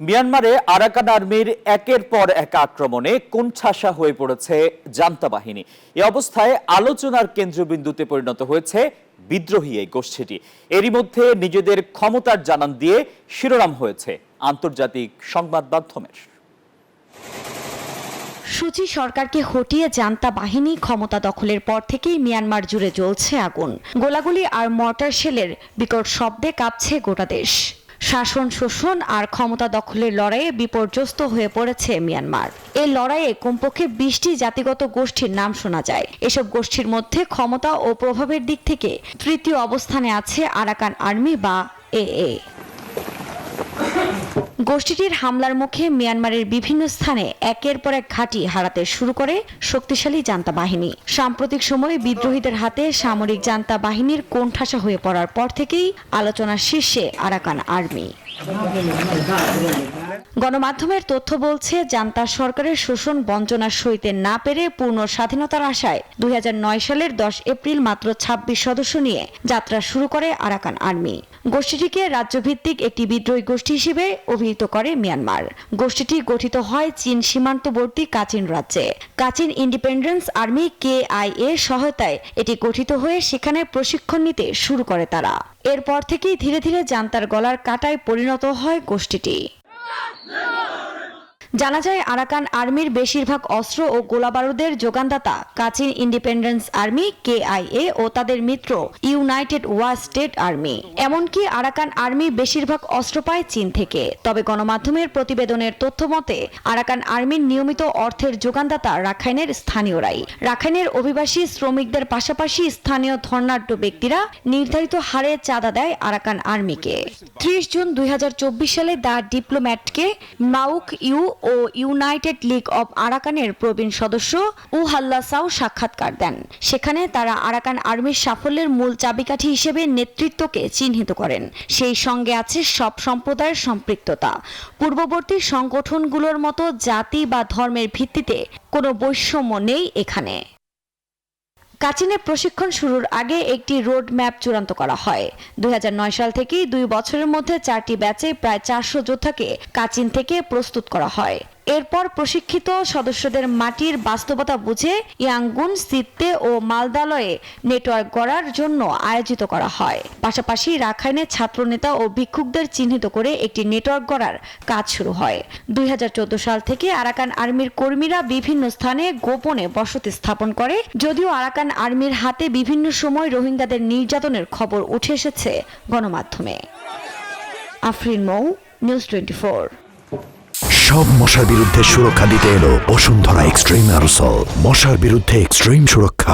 মিয়ানমারে আরাকান আর্মির একের পর এক আক্রমণে কোণঠাসা হয়ে পড়েছে জান্তা বাহিনী। এ অবস্থায় আলোচনার কেন্দ্রবিন্দুতে পরিণত হয়েছে বিদ্রোহী এই গোষ্ঠীটি। এরই মধ্যে নিজেদের ক্ষমতার জানান দিয়ে শিরোনাম হয়েছে আন্তর্জাতিক সংবাদ মাধ্যমের। সূচি সরকারকে হটিয়ে জান্তা বাহিনী ক্ষমতা দখলের পর থেকেই মিয়ানমার জুড়ে জ্বলছে আগুন। গোলাগুলি আর মর্টার শেলের বিকট শব্দে কাঁপছে গোটা দেশ। শাসন শোষণ আর ক্ষমতা দখলের লড়াইয়ে বিপর্যস্ত হয়ে পড়েছে মিয়ানমার। এই লড়াইয়ে কমপক্ষে 20টি জাতিগত গোষ্ঠীর নাম শোনা যায়। এসব গোষ্ঠীর মধ্যে ক্ষমতা ও প্রভাবের দিক থেকে তৃতীয় অবস্থানে আছে আরাকান আর্মি বা AA। গোষ্ঠীটির হামলার মুখে মিয়ানমারের বিভিন্ন স্থানে একের পর এক ঘাঁটি হারাতে শুরু করে শক্তিশালী জান্তা বাহিনী। সাম্প্রতিক সময়ে বিদ্রোহীদের হাতে সামরিক জান্তা বাহিনীর কোণঠাসা হয়ে পড়ার পর থেকেই আলোচনার শীর্ষে আরাকান আর্মি। গণমাধ্যমের তথ্য বলছে, জান্তা সরকারের শোষণ বঞ্চনা সইতে না পেরে পূর্ণ স্বাধীনতার আশায় 2009 সালের 10 এপ্রিল মাত্র 26 সদস্য নিয়ে যাত্রা শুরু করে আরাকান আর্মি। গোষ্ঠীটিকে রাজ্যভিত্তিক একটি বিদ্রোহী গোষ্ঠী হিসেবে অভিহিত করে মিয়ানমার। গোষ্ঠীটি গঠিত হয় চীন সীমান্তবর্তী কাচিন রাজ্যে। কাচিন ইন্ডিপেন্ডেন্স আর্মি KIA সহায়তায় এটি গঠিত হয়ে সেখানে প্রশিক্ষণ নিতে শুরু করে তারা। এরপর থেকেই ধীরে ধীরে জান্তার গলার কাঁটায় পরিণত হয় গোষ্ঠীটি। জানা যায়, আরাকান আর্মির বেশিরভাগ অস্ত্র ও গোলাবারুদের যোগানদাতা কাচিন ইন্ডিপেন্ডেন্স আর্মি KIA ও তাদের মিত্র ইউনাইটেড ওয়ার স্টেট আর্মি। এমনকি আরাকান আর্মি বেশিরভাগ অস্ত্র পায় চীন থেকে। তবে গণমাধ্যমের প্রতিবেদনের তথ্য মতে, আরাকান আর্মির নিয়মিত অর্থের যোগানদাতা রাখাইনের স্থানীয়রাই। রাখাইনের অভিবাসী শ্রমিকদের পাশাপাশি স্থানীয় ধর্নাঢ্য ব্যক্তিরা নির্ধারিত হারে চাঁদা দেয় আরাকান আর্মিকে। 30 জুন 2024 সালে দ্য ডিপ্লোম্যাটকে মাউক ইউ ও ইউনাইটেড লীগ অব আরাকানের প্রবীণ সদস্য উহাল্লা সাউ সাক্ষাৎকার দেন। সেখানে তারা আরাকান আর্মির সাফল্যের মূল চাবিকাঠি হিসেবে নেতৃত্বকে চিহ্নিত করেন। সেই সঙ্গে আছে সব সম্প্রদায়ের সম্পৃক্ততা। পূর্ববর্তী সংগঠনগুলোর মতো জাতি বা ধর্মের ভিত্তিতে কোনো বৈষম্য নেই এখানে। কাচিনে প্রশিক্ষণ শুরুর আগে একটি রোড ম্যাপ চূড়ান্ত করা হয়। 2009 সাল থেকেই 2 বছরের মধ্যে 4টি ব্যাচে প্রায় 400 যোদ্ধাকে কাচিন থেকে প্রস্তুত করা হয়। এরপর প্রশিক্ষিত সদস্যদের মাটির বাস্তবতা বুঝে ইয়াঙ্গুন, সিত্তে ও মালদালয়ে নেটওয়ার্ক গড়ার জন্য আয়োজিত করা হয়। পাশাপাশি রাখাইনের ছাত্রনেতা ও ভিক্ষুকদের চিহ্নিত করে একটি নেটওয়ার্ক গড়ার কাজ শুরু হয়। 2014 সাল থেকে আরাকান আর্মির কর্মীরা বিভিন্ন স্থানে গোপনে বসতি স্থাপন করে। যদিও আরাকান আর্মির হাতে বিভিন্ন সময় রোহিঙ্গাদের নির্যাতনের খবর উঠে এসেছে গণমাধ্যমে। আফরিন মৌ, নিউজ 24। সব মশার বিরুদ্ধে সুরক্ষা দিতে এলো বসুন্ধরা এক্সট্রিম অ্যারোসল। মশার বিরুদ্ধে এক্সট্রিম সুরক্ষা।